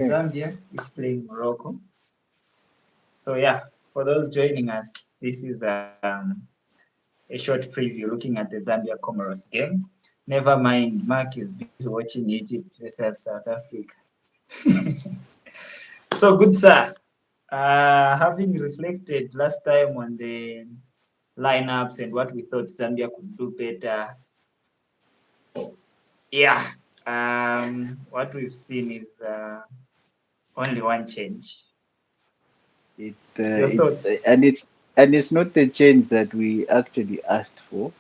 Zambia is playing Morocco. So yeah, for those joining us, this is a short preview looking at the Zambia Comoros game. Never mind, Mark is busy watching Egypt versus South Africa. So good, sir. Having reflected last time on the lineups and what we thought Zambia could do better, yeah, what we've seen is only one change. It Your it's thoughts? and it's not the change that we actually asked for.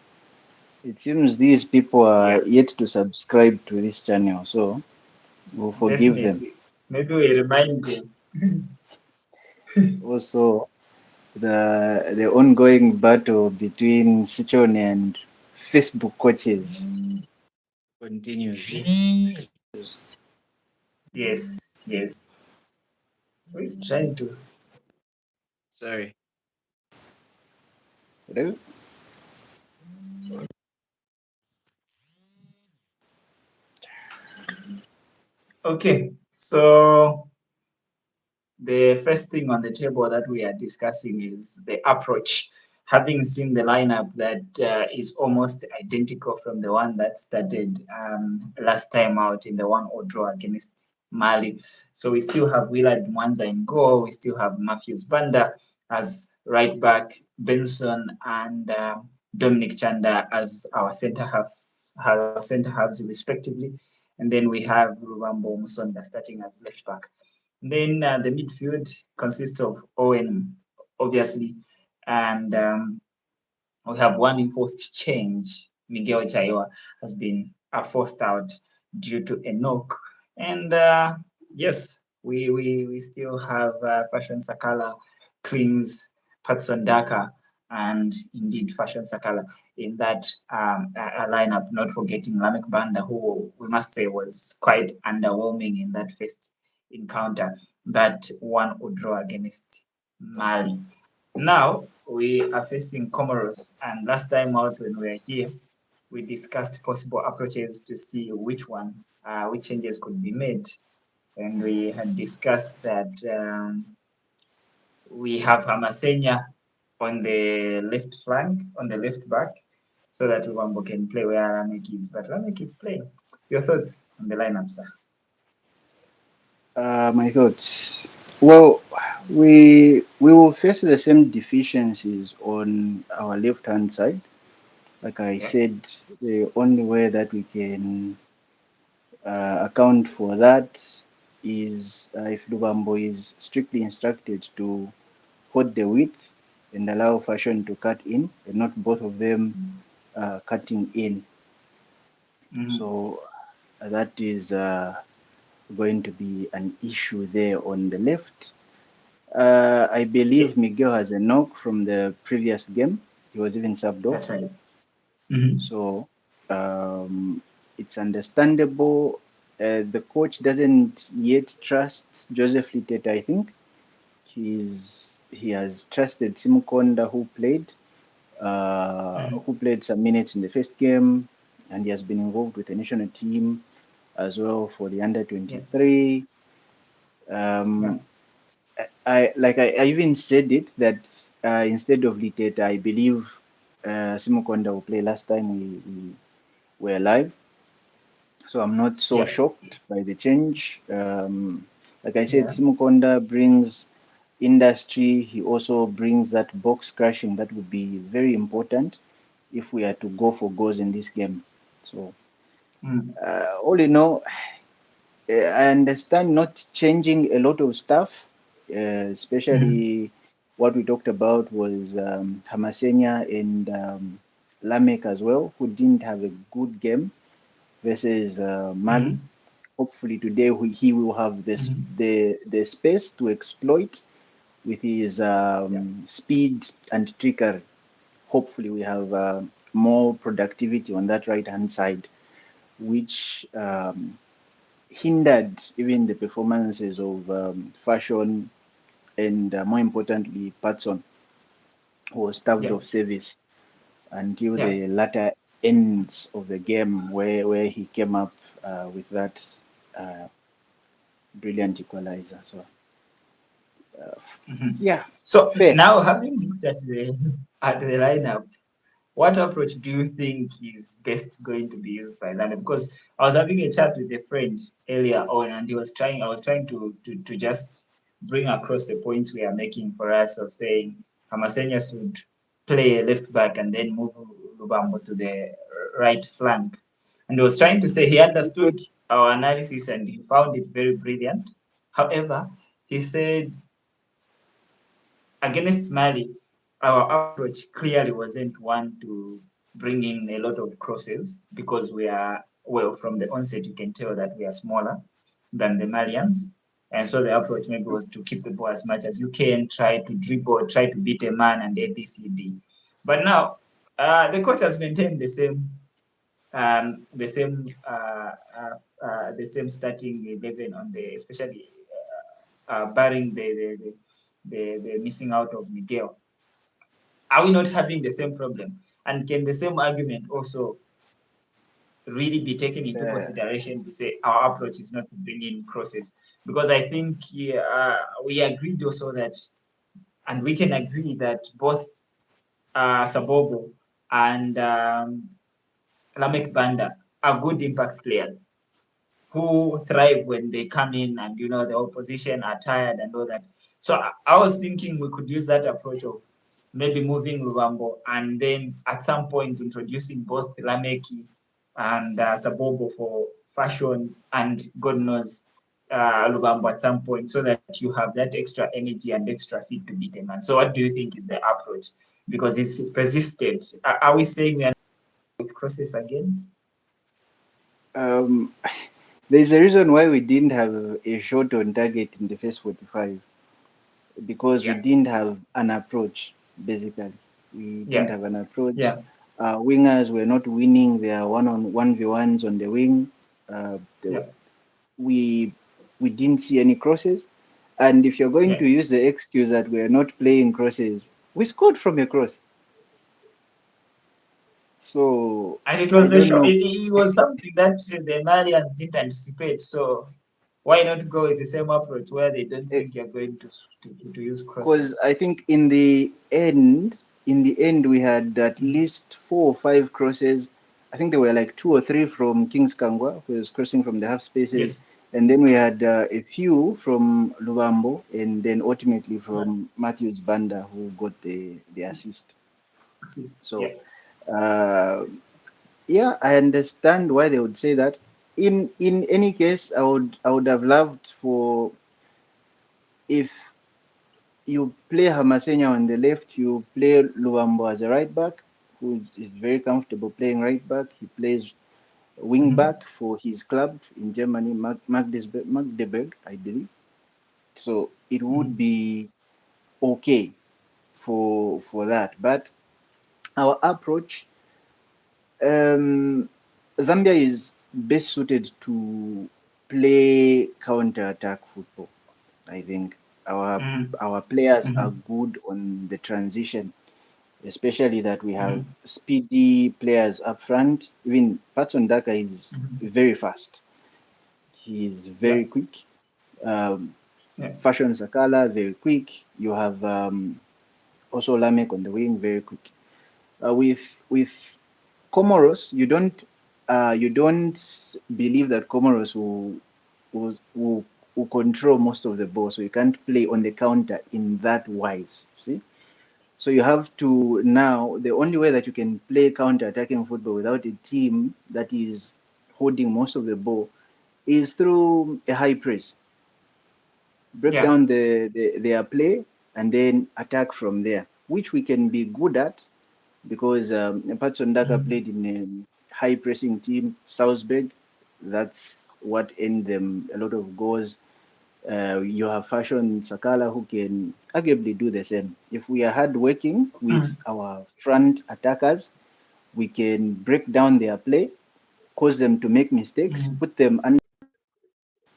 It seems these people Yeah, are yet to subscribe to this channel, so we'll forgive them. definitely. Maybe we remind them. Also, the ongoing battle between Sichon and Facebook coaches continues. Yes, yes. Who is trying to? Sorry. Hello? Okay, so the first thing on the table that we are discussing is the approach. Having seen the lineup that is almost identical from the one that started last time out in the 1-0 draw against Mali. So we still have Willard Mwanza in goal. We still have Matthews Banda as right back, Benson and Dominic Chanda as our center halves respectively. And then we have Rubambo Musonda starting as left back. Then the midfield consists of Owen, obviously, and we have one enforced change. Miguel Chaiwa has been forced out due to a knock. And yes, we still have Fashion Sakala, Klings, Patson Daka, and indeed Fashion Sakala in that lineup, not forgetting Lamek Banda, who we must say was quite underwhelming in that first encounter, that one would draw against Mali. Now we are facing Comoros, and last time out when we were here, we discussed possible approaches to see which changes could be made, and we had discussed that we have Hamasenya on the left flank, on the left back, so that Luambo can play where Lamek is, but Lamek is playing. Your thoughts on the lineup, sir? My thoughts. Well, we will face the same deficiencies on our left hand side. Like I Yeah. said, the only way that we can account for that is if Lubambo is strictly instructed to hold the width and allow Fashion to cut in, and not both of them cutting in. Mm-hmm. So that is going to be an issue there on the left. I Yeah, believe Miguel has a knock from the previous game. He was even subbed off. that's right. Mm-hmm. So um, it's understandable. The coach doesn't yet trust Joseph Litete, I think. He has trusted Simukonda, Mm-hmm. who played some minutes in the first game, and he has been involved with the national team as well for the under Yeah, 23. yeah. Um, I even said it that instead of Liteta, I believe Simukonda will play last time we were live. So I'm not so Yeah, shocked by the change. Like I said, yeah, Simukonda brings industry. He also brings that box crashing that would be very important if we are to go for goals in this game. So mm, all in all, I understand not changing a lot of stuff, mm, especially what we talked about was Hamasenia and Lamek as well, who didn't have a good game versus Mali. mm, Hopefully today he will have mm, the space to exploit with his yeah, speed and trickery. Hopefully we have more productivity on that right hand side, which hindered even the performances of Fashion and more importantly Patson, who was starved yeah, of service until yeah, the latter ends of the game where he came up with that uh, brilliant equalizer. So uh, Mhm. yeah, So fair. now having looked at the lineup, what approach do you think is best going to be used by Zambia? Because I was having a chat with a friend earlier on, and I was trying to just bring across the points we are making for us of saying Hamasenia should play left back and then move Lubambo to the right flank. And he was trying to say he understood our analysis and he found it very brilliant. However, he said against Mali, our approach clearly wasn't one to bring in a lot of crosses because we are, well, from the onset, you can tell that we are smaller than the Malians. And so the approach maybe was to keep the ball as much as you can, try to dribble, try to beat a man and ABCD. But now the coach has maintained the same starting 11 on the, especially barring the missing out of Miguel. Are we not having the same problem? And can the same argument also really be taken into Uh, consideration to say our approach is not to bring in crosses? Because I think we agreed also that, and we can agree that both Sabogo and Lamek Banda are good impact players who thrive when they come in and the opposition are tired and all that. So I was thinking we could use that approach of maybe moving Luvambo and then at some point introducing both Lameki and Sabobo for fashion and God knows Luvambo at some point so that you have that extra energy and extra fit to beat a man. So what do you think is the approach? Because it's persistent. Are we saying we are with crosses again? um, there's a reason why we didn't have a shot on target in the first 45 because we Yeah, didn't have an approach. Basically, we didn't yeah, have an approach. yeah, Wingers were not winning their one v ones on the wing. Uh, the, yeah, we we didn't see any crosses. And if you're going yeah. to use the excuse that we're not playing crosses, we scored from a cross. So And it I was don't know. it was something that the Malians didn't anticipate. So why not go with the same approach where they don't think you're going to use Because crosses? I think in the end, we had at Mhm. least 4 or 5 crosses. I think there were like 2 or 3 from Kings Kangwa, who was crossing from the half spaces, Yes. and then we had a few from Lubambo, and then ultimately Yeah. from Matthews Banda, who got the assist. So Yeah. uh, yeah, I understand why they would say that. In any case, I would have loved for if you play Hamasenya on the left, you play Luambo as a right back, who is very comfortable playing right back. He plays wing Mhm. back for his club in Germany, Magdeburg, I believe. So it would Mhm. be okay for that. But our approach, um, Zambia is best suited to play counter attack football. I think our Mhm. our players are Mhm. good on the transition, especially that we have Mhm. speedy players up front. Even Patson Daka is Mhm. very fast. He is Yeah. very quick. Um, Yeah. Fashion Sakala, very quick. You have also Lamek on the wing, very quick. With Comoros, you don't believe that Comoros will control most of the ball, so you can't play on the counter in that wise. See, so you have to now. The only way that you can play counter-attacking football without a team that is holding most of the ball is through a high press. Break Yeah. down their play and then attack from there, which we can be good at because Patson Daka Mhm. played in a high pressing team, Salzburg. That's what earned them a lot of goals. You have Fashion Sakala who can arguably do the same. If we are hardworking with Mhm. our front attackers, we can break down their play, cause them to make mistakes, Mhm. put them under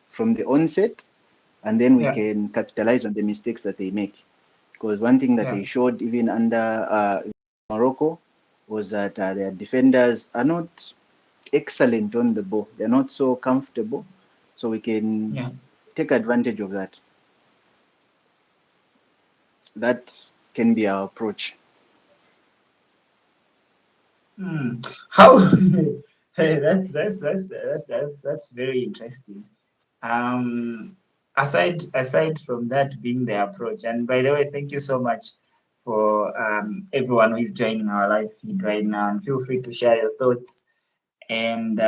from the onset, and then we Yeah. can capitalize on the mistakes that they make. Because one thing that Yeah. they showed even under Morocco was that their defenders are not excellent on the ball. They're not so comfortable. So we can Yeah. take advantage of that. That can be our approach. Hmm. How? Hey, that's very interesting. Um, aside from that being the approach, and by the way, thank you so much for everyone who is joining our live feed right now, and feel free to share your thoughts and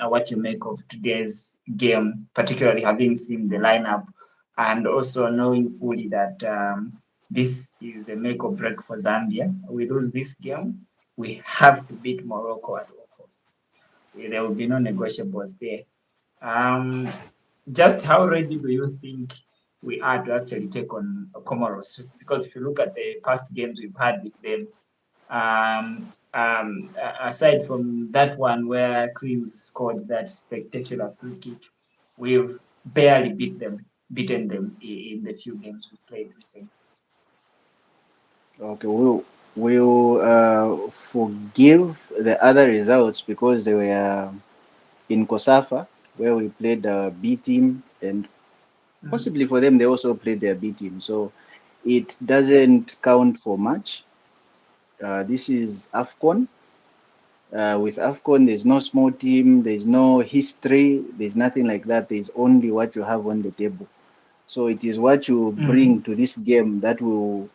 what you make of today's game, particularly having seen the lineup and also knowing fully that this is a make or break for Zambia. We lose this game, we have to beat Morocco at all costs. There will be no negotiables there. Um, just how ready do you think we are to actually take on Comoros? Because if you look at the past games we've had with them, aside from that one where Queens scored that spectacular free kick, we've barely beaten them in the few games we've played recently. Okay, we'll forgive the other results because they were in Kosafa, where we played the B team, and Mhm. possibly for them, they also played their B team. So it Yeah. doesn't count for much. This is AFCON. With AFCON, there's no small team, there's no history, there's nothing like that. There's only what you have on the table. So it is what you bring Mhm. to this game that will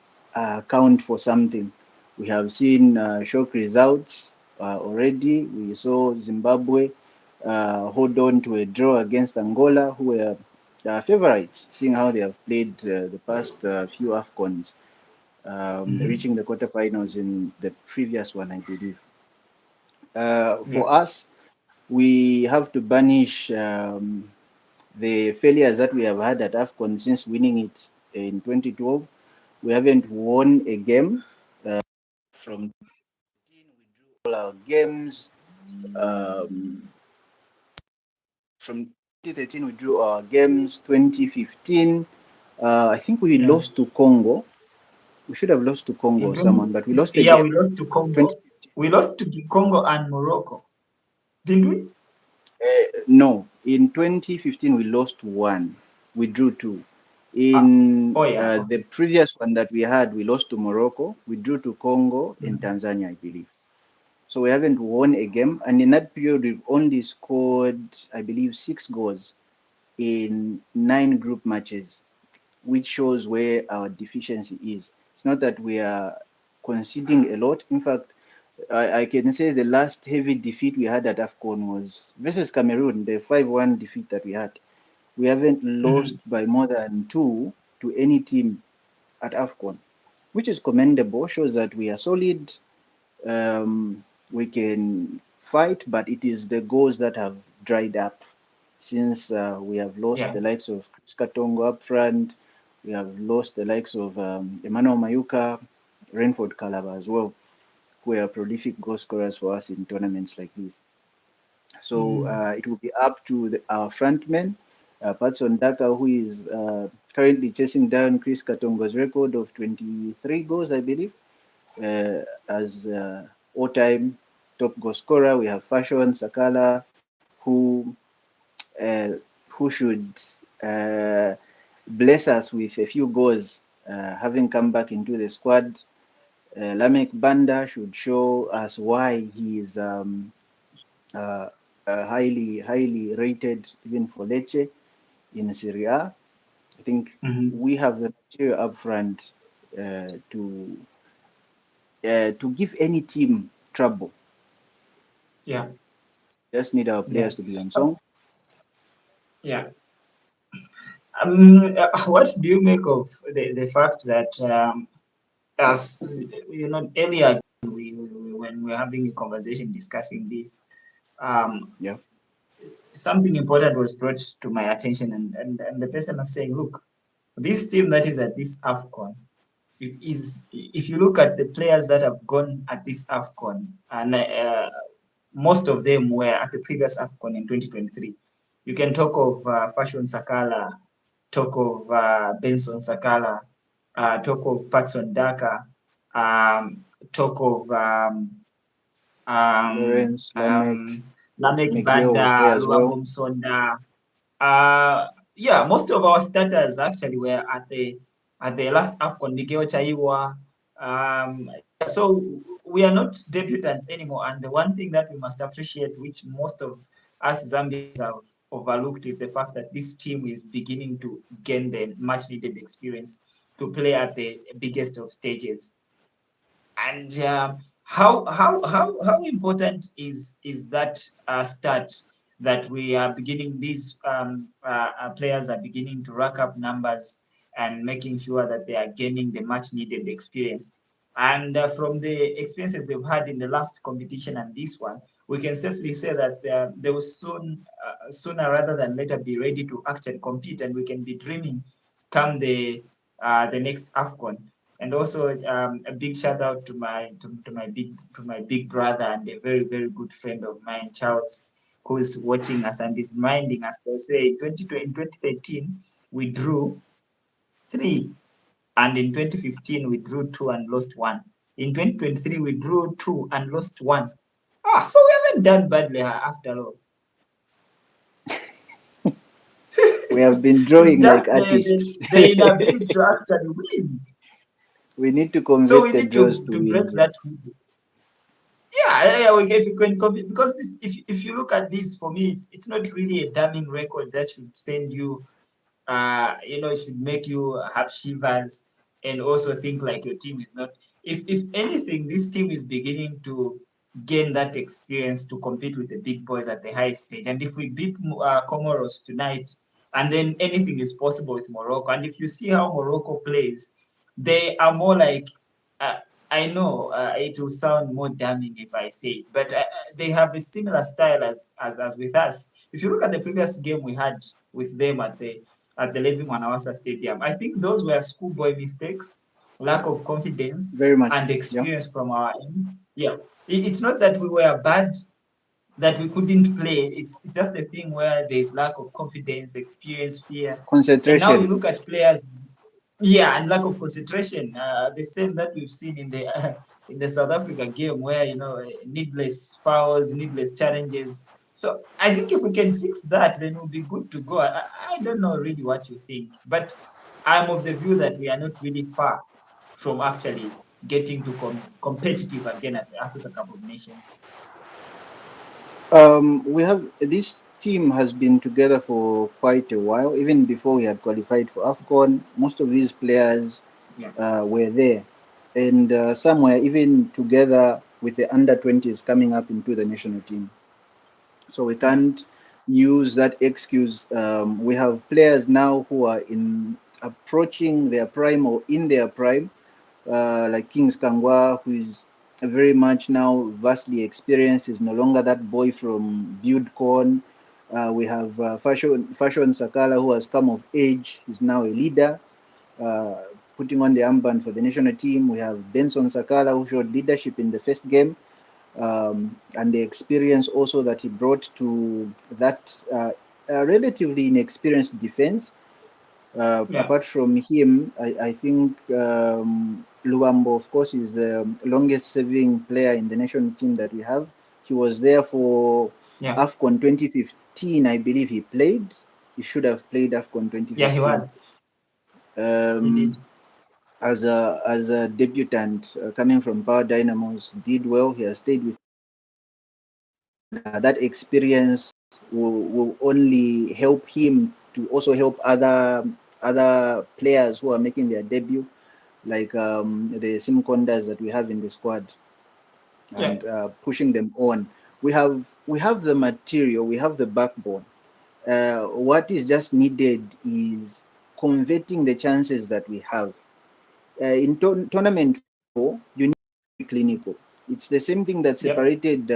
count for something. We have seen shock results already. We saw Zimbabwe hold on to a draw against Angola, who were favorites, seeing how they have played the past few AFCONs, Mhm. reaching the quarterfinals in the previous one, I believe. For Yeah. us, we have to banish the failures that we have had at AFCON since winning it in 2012. We haven't won a game. From all our games. Um, from 2013, we drew our games. 2015, I think we Yeah. lost to Congo. We should have lost to Congo In or 20, someone, but we lost a yeah, game. we lost to Congo. 2015. We lost to Congo and Morocco, didn't we? No, in 2015 we lost one. We drew two. Ah, In oh yeah. the Okay. previous one that we had, we lost to Morocco. We drew to Congo and Mhm. Tanzania, I believe. So we haven't won a game. And in that period, we've only scored, I believe, 6 goals in 9 group matches, which shows where our deficiency is. It's not that we are conceding a lot. In fact, I can say the last heavy defeat we had at AFCON was versus Cameroon, the 5-1 defeat that we had. We haven't lost Mhm. by more than two to any team at AFCON, which is commendable, shows that we are solid, we can fight, but it is the goals that have dried up since we have lost Yeah. the likes of Chris Katongo up front. We have lost the likes of Emmanuel Mayuka, Renford Calabar as well, who are prolific goal scorers for us in tournaments like this. So Mhm. it will be up to our frontmen, Patson Daka, who is currently chasing down Chris Katongo's record of 23 goals, I believe, as all-time top goal scorer. We have Fashion Sakala, who uh, who should uh, bless us with a few goals, having come back into the squad. Lamek Banda should show us why he is uh, highly rated even for Lecce in Serie A. I think Mhm. we have the material up front to give any team trouble. Yeah. Just need our Yeah. players to be on Uh, song. yeah. What do you make of the fact that as earlier when we were having a conversation discussing this, um, Yeah. something important was brought to my attention, and the person was saying, look, this team that is at this AFCON, is if you look at the players that have gone at this AFCON, and most of them were at the previous AFCON in 2023. You can talk of Fashion Sakala, talk of Benson Sakala, talk of Patson Daka, talk of um, Lawrence, Lamek, um, Lamek Miguel was there Banda, as well. Luambom Sonda. Uh, yeah, most of our starters actually were at the last AFCON. Miguel Chaiwa. Yeah, so we are not debutants anymore. And the one thing that we must appreciate, which most of us Zambians have overlooked, is the fact that this team is beginning to gain the much needed experience to play at the biggest of stages. And how important is that start that we are beginning, these players are beginning to rack up numbers and making sure that they are gaining the much needed experience. And from the experiences they've had in the last competition and this one, we can safely say that they will soon, sooner rather than later, be ready to actually compete, and we can be dreaming come the next AFCON. And also a big shout out to my big brother and a very very good friend of mine, Charles, who's watching us and is reminding us. They say in 2013 we drew three, and in 2015 we drew two and lost one. In 2023 we drew two and lost one. So we haven't done badly after all. We have been It's drawing like just artists. the inability to actually win. We need to So we convert the need draws to to break wins. that. Yeah, we if you can compete, because this, if you look at this, for me, it's not really a damning record that should send you, it should make you have shivers and also think like your team is not. If anything, this team is beginning to gain that experience to compete with the big boys at the highest stage. And if we beat Comoros tonight, and then anything is possible with Morocco. And if you see how Morocco plays, they are more like. Uh, I know it will sound more damning if I say it, but they have a similar style as with us. If you look at the previous game we had with them at the Levi Manawasa Stadium, I think those were schoolboy mistakes, lack of confidence, Very much. and Yeah. experience from our end. Yeah, it's not that we were bad, that we couldn't play. It's just a thing where there's lack of confidence, experience, fear. And now you Concentration. look at players, yeah, and lack of concentration. The same that we've seen in the in the South Africa game, where needless fouls, needless challenges. So I think if we can fix that, then we'll be good to go. I don't know really what you think, but I'm of the view that we are not really far from actually getting to competitive again at the Africa Cup of Nations. We have this team has been together for quite a while. Even before we had qualified for AFCON, most of these players Yeah, were there, and some were even together with the under 20s coming up into the national team. So we yeah, can't use that excuse. We have players now who are in approaching their prime or in their prime, like Kings Kangwa, who is very much now vastly experienced, is no longer that boy from BuildCon. We have Fashion Sakala, who has come of age, is now a leader, uh, putting on the armband for the national team. We have Benson Sakala, who showed leadership in the first game, and the experience also that he brought to that relatively inexperienced defense. yeah, Apart from him, I think Luambo, of course, is the longest serving player in the national team that we have. He was there for yeah, AFCON 2015, I believe he played. He should have played AFCON yeah. He 2015. was. He Um, did. as a debutant coming from Power Dynamos, did well. He has stayed with, and that experience will only help him to also help other players who are making their debut, like the Simcondas that we have in the squad, Yeah, and pushing them on. We have the material, we have the backbone. What is just needed is converting the chances that we have. In tournament football, you need to be clinical. It's the same thing that yep, separated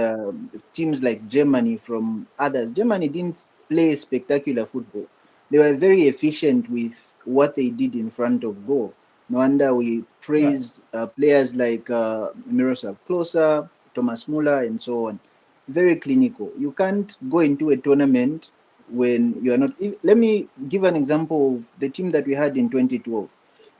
teams like Germany from others. Germany didn't play spectacular football. They were very efficient with what they did in front of goal. No wonder we yeah, praise players like Miroslav Klose, Thomas Muller, and so on. Very clinical. You can't go into a tournament when you are not. Let me give an example of the team that we had in 2012.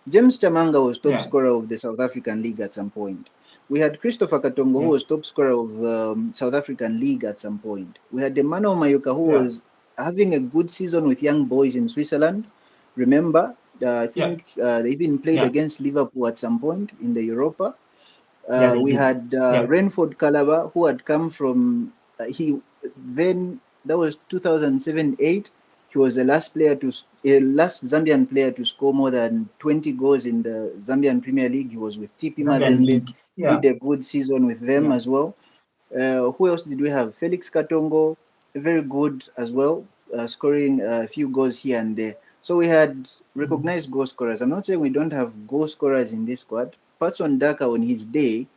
James Chamanga was top yeah, scorer of the South African League at some point. We had Christopher Katongo, who yeah, was top scorer of South African League at some point. We had Emmanuel Mayuka, who yeah, was having a good season with young boys in Switzerland. Remember, I Yeah, think they even played yeah, against Liverpool at some point in the Europa. yeah, they We did. had Yeah, Renford Calabar, who had come from he then that was 2007-8. He was the last player to last Zambian player to score more than 20 goals in the Zambian Premier League. He was with TP Zambian Mazembe, League. Yeah, did a good season with them yeah. as well. Who else did we have? Felix Katongo, very good as well, scoring a few goals here and there. So we had Mm. recognized goal scorers. I'm not saying we don't have goal scorers in this squad. Patson Daka, on his day,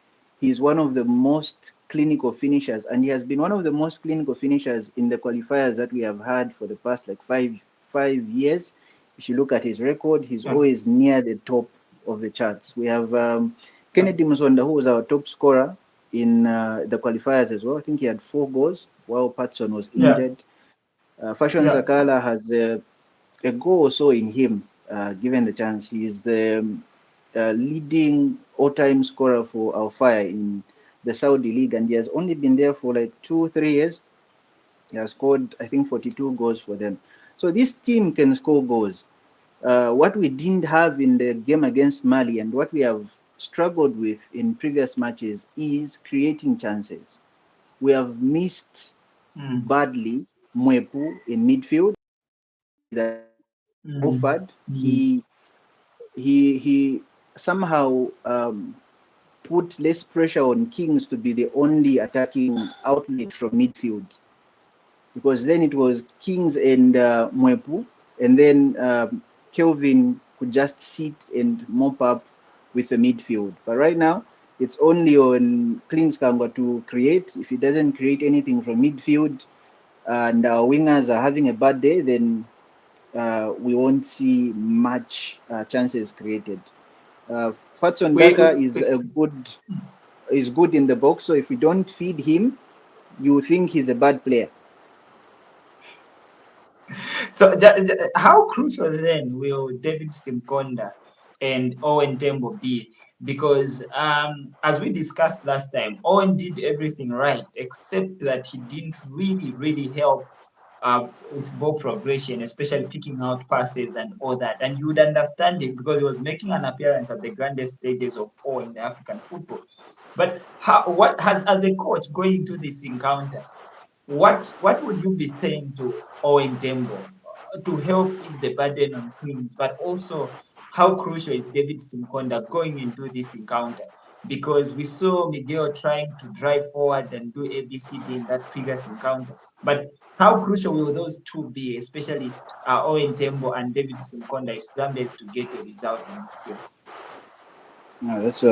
he's one of the most clinical finishers, and he has been one of the most clinical finishers in the qualifiers that we have had for the past like five years. If you look at his record, he's Yeah, always near the top of the charts. We have yeah, Kennedy Musonda, who was our top scorer in the qualifiers as well. I think he had 4 goals while Patson was yeah, injured. Fashion yeah. Zakala has a goal or so in him, given the chance. He is the leading all-time scorer for Al Fire in the Saudi League, and he has only been there for like 2 3 years. He has scored, I think, 42 goals for them. So this team can score goals. What we didn't have in the game against Mali and what we have struggled with in previous matches is creating chances. We have missed Mm, badly Mwepu in midfield. That mm, Offered, mm. he somehow put less pressure on Kings to be the only attacking outlet from midfield, because then it was Kings and Mwepu, and then Kelvin could just sit and mop up with the midfield. But right now, it's only on Klings Kangwa to create. If he doesn't create anything from midfield and our wingers are having a bad day, then we won't see much chances created. Patson We, Daka we, we- is good in the box, so if we don't feed him, you think he's a bad player. so how crucial then will David Simkonda and Owen Tembo be? Because as we discussed last time, Owen did everything right except that he didn't really help with ball progression, especially picking out passes and all that. And you would understand it because he was making an appearance at the grandest stages of all in the African football. But what has, as a coach going into this encounter, what would you be saying to Owen Tembo to help ease the burden on Kings, but also how crucial is David Simkonda going into this encounter? Because we saw Miguel trying to drive forward and do ABCD in that previous encounter. But how crucial will those two be, especially Owen Tembo and David Simkonda, if Zambia is to get a result in this game? No, that's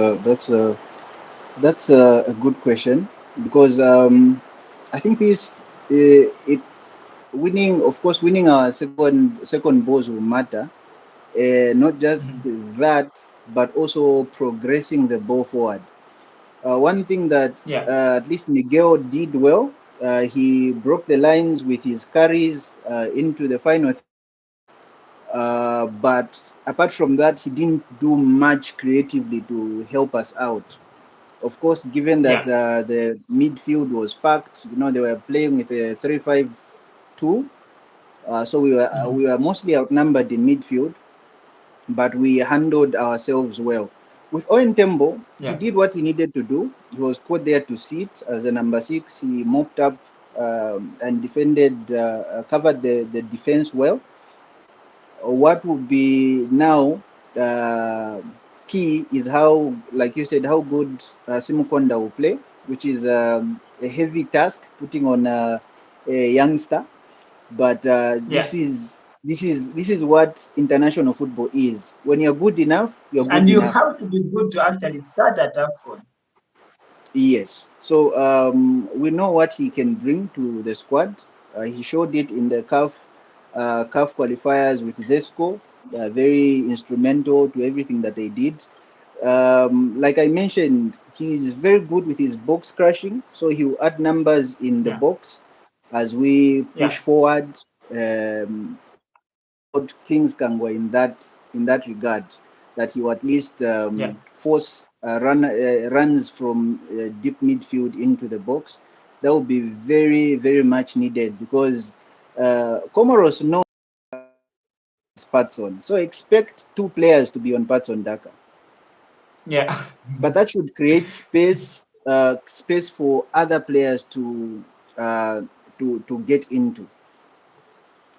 a good question, because I think this it winning, of course, winning our second balls will matter. Not just Mhm. that, but also progressing the ball forward. One thing that Yeah, at least Miguel did well, he broke the lines with his carries into the final third. But apart from that, he didn't do much creatively to help us out. Of course, given that yeah. the midfield was packed, they were playing with a 3-5-2, so we Mhm. were mostly outnumbered in midfield, but we handled ourselves well. With Owen Tembo, he Yeah, did what he needed to do. He was put there to sit as a number 6. He mopped up and defended, covered the defense well. What would be now uh, key is how, like you said, how good Simukonda will play, which is a heavy task putting on a youngster. But yeah. this is what international football is. When you're good enough, you're good And you enough. have to be good to actually start at AFCON. Yes. So we know what he can bring to the squad. He showed it in the CAF qualifiers with Zesco. Very instrumental to everything that they did. Like I mentioned, he's very good with his box crashing. So he'll add numbers in the Yeah, box as we push yeah, forward. I applaud Kings Kangwa in that regard, that he will at least yeah. force runs from deep midfield into the box. That would be very, very much needed, because Comoros know Patson, so expect two players to be on Patson Daka. Yeah. But that should create space for other players uh, to get into.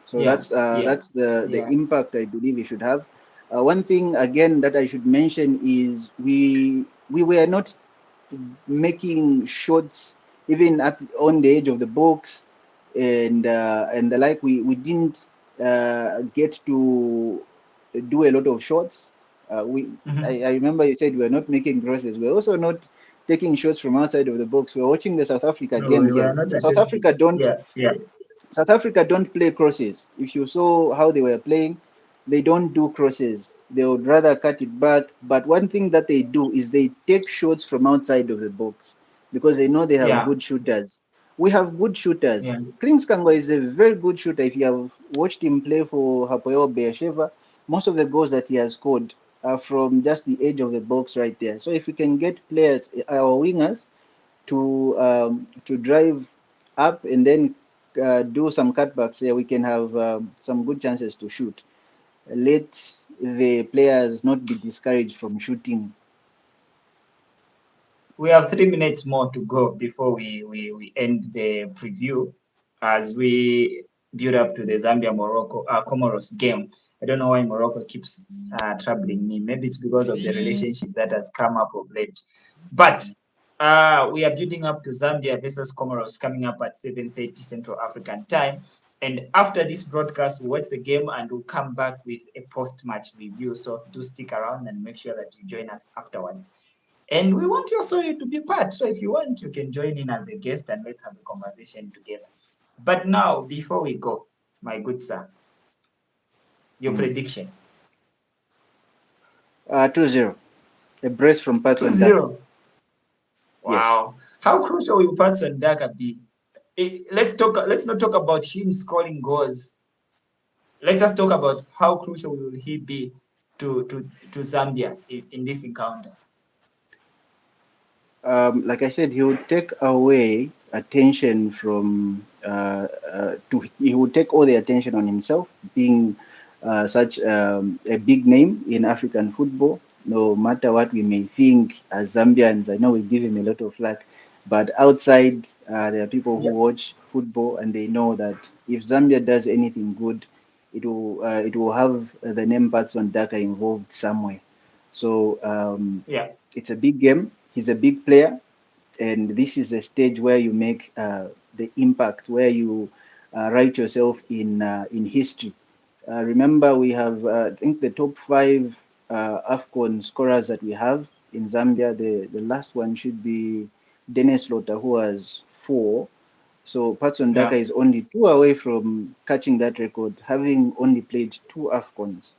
So Yeah. Yeah. that's the Yeah. impact I believe it should have. One thing again that I should mention is we were not making shots even on the edge of the box and the like. We didn't get to do a lot of shots. I remember you said we were not making crosses. We're also not taking shots from outside of the box. We're watching the South Africa No, game we here. were not South attempting. Africa don't Yeah. Yeah. South Africa don't play crosses. If you saw how they were playing, they don't do crosses. They would rather cut it back. But one thing that they do is they take shots from outside of the box because they know they have Yeah. good shooters. We have good shooters. Yeah. Klings Kangwa is a very good shooter. If you have watched him play for Hapoel Beersheva, most of the goals that he has scored are from just the edge of the box right there. So if we can get players, our wingers, to drive up and then do some cutbacks there, we can have some good chances to shoot. Let the players not be discouraged from shooting. We have 3 minutes more to go before we end the preview as we build up to the Zambia Morocco Comoros game. I don't know why Morocco keeps troubling me. Maybe it's because of the relationship that has come up of late. But we are building up to Zambia versus Comoros coming up at 7:30 Central African time. And after this broadcast, we'll watch the game and we'll come back with a post-match review. So do stick around and make sure that you join us afterwards. And we want you also to be part. So if you want, you can join in as a guest and let's have a conversation together. But now, before we go, my good sir, your Mm. prediction. 2-0. A brace from Two Patson Daka. zero. Yes. Wow. How crucial will Patson Daka be? Let's not talk about him scoring goals. Let us talk about how crucial will he be to Zambia in this encounter. Like I said, he would take away attention from he would take all the attention on himself, being such a big name in African football. No matter what we may think as Zambians, I know we give him a lot of flack, but outside there are people who Yeah. watch football and they know that if Zambia does anything good, it will have the name Patson Daka involved somewhere. So Yeah. it's a big game. He's a big player, and this is the stage where you make the impact, where you write yourself in history. Remember, we have I think the top five Afcon scorers that we have in Zambia. The last one should be Dennis Lota, who has four. So Patson Daka Yeah. is only two away from catching that record, having only played two Afcons.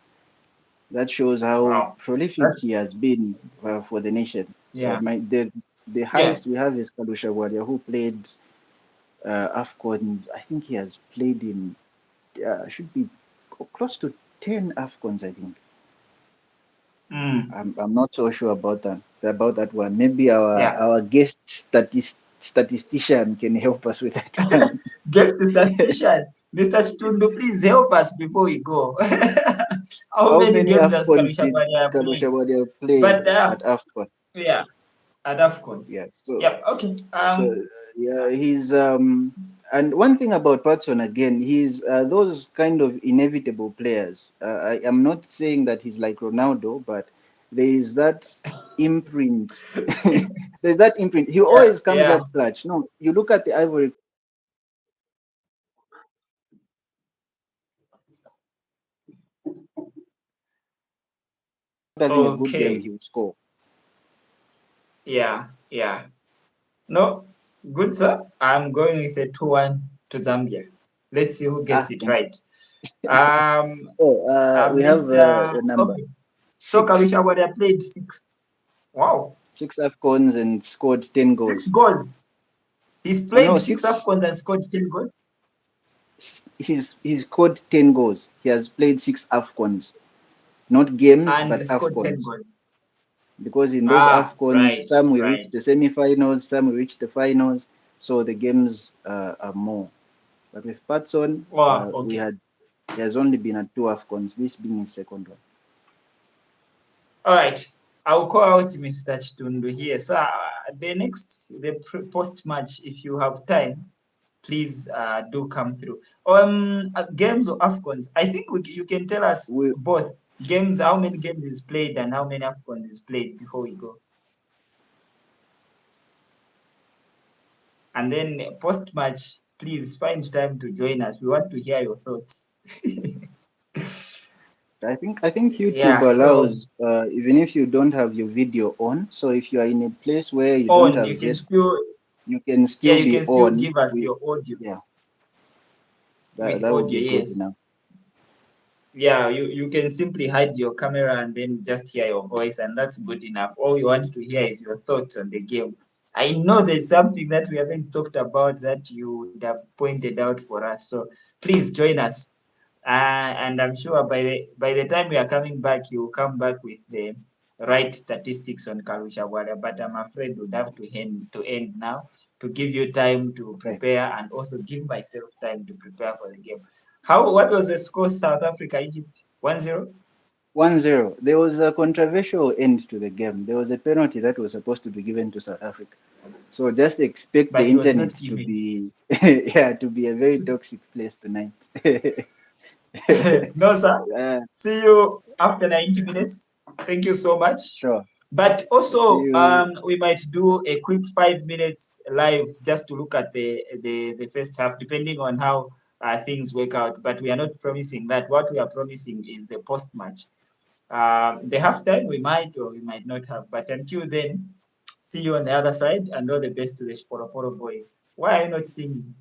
That shows how Wow. prolific That's he has been for the nation. yeah. The Yeah. highest we have is Kalusha Wadia, who played AFCON. I think he has played in should be close to 10 AFCONs. I think. Mm. I'm not so sure about that one. Maybe our Yeah. our guest statistician can help us with that one. Guest statistician, Mr. Chitundu, please help us before we go. How How many many games has AFCONs Kalusha did Bwadia Kalusha played? Wadia play But at AFCON? yeah, at AFCON. Yeah. So Yep. Okay. So yeah, he's and one thing about Patson again, he's those kind of inevitable players. I am not saying that he's like Ronaldo, but there is that imprint. There's that imprint. He Yeah. always comes Yeah. up clutch. No, you look at the Ivory having a good game, Okay. he will score. Yeah. Yeah. No. Good sir. I'm going with a 2-1 to Zambia. Let's see who gets Ah, it right. Um, oh, we have Mr. the number Okay. So six, Kalusha Bwadia played six. Wow. six AFCONs and scored 10 goals. 6 goals. He's Oh played no, six six. AFCONs and scored 10 goals. He's scored 10 goals. He has played six AFCONs, not games And but scored 10 AFCONs. goals. Because in those Ah, AFCONs, right, some we right. reached the semi-finals, some we reached the finals. So the games are more. But with Patson, Oh, we okay. had he has only been at two AFCONs, this being his second one. All right. I'll call out Mr. Chitundu here. So the post match, if you have time, please do come through. Games or AFCONs, I think you can tell us We, both games, how many games is played and how many AFCONs is played before we go. And then post match, please find time to join us. We want to hear your thoughts. I think YouTube Yeah, so allows even if you don't have your video on. So if you are in a place where you don't on, have you can Z, still, you can yeah, still you be can still on. give us We your audio Yeah, that with that would audio, be good yes. enough. Yeah, you can simply hide your camera and then just hear your voice, and that's good enough. All you want to hear is your thoughts on the game. I know there's something that we haven't talked about that you would have pointed out for us, so please join us. And I'm sure by the time we are coming back, you will come back with the right statistics on Karusha Wala. But I'm afraid we'd have to end now to give you time to Okay. prepare and also give myself time to prepare for the game. What was the score? South Africa, Egypt, 1-0, 1-0. There was a controversial end to the game. There was a penalty that was supposed to be given to South Africa. So just expect but the it was internet not to given. be yeah, to be a very toxic place tonight. No, sir. uh, See you after 90 minutes. Thank you so much. sure. But See also, you. we might do a quick 5 minutes live just to look at the first half, depending on how things work out. But we are not promising that. What we are promising is the post match. The halftime we might or we might not have. But until then, see you on the other side and all the best to the Chipolopolo boys. Why are you not singing?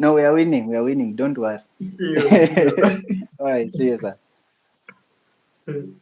No, we are winning. We are winning. Don't worry. See you. See All right. See you, sir. you.